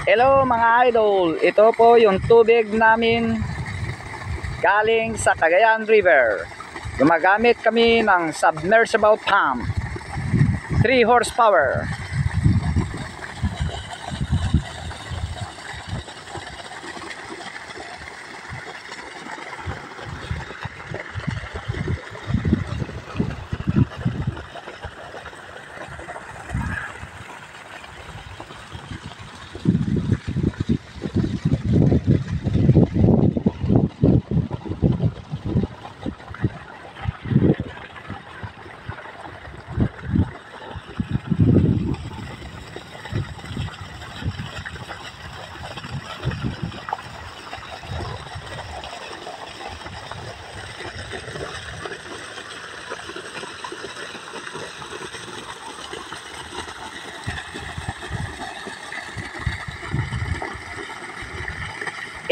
Hello mga idol, ito po yung tubig namin galing sa Cagayan River. Gumagamit kami ng submersible pump, 3 horsepower.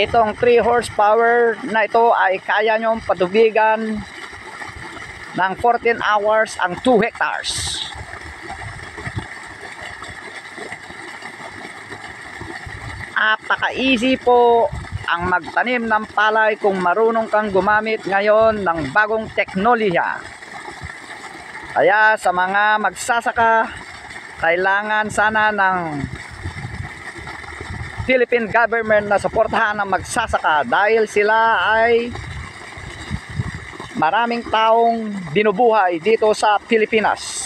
Itong 3 horsepower na ito ay kaya nyong patubigan ng 14 hours ang 2 hectares. Apaka-easy po ang magtanim ng palay kung marunong kang gumamit ngayon ng bagong teknolohiya. Kaya sa mga magsasaka, kailangan sana ng Philippine government na suportahan ang magsasaka dahil sila ay maraming taong binubuhay dito sa Pilipinas.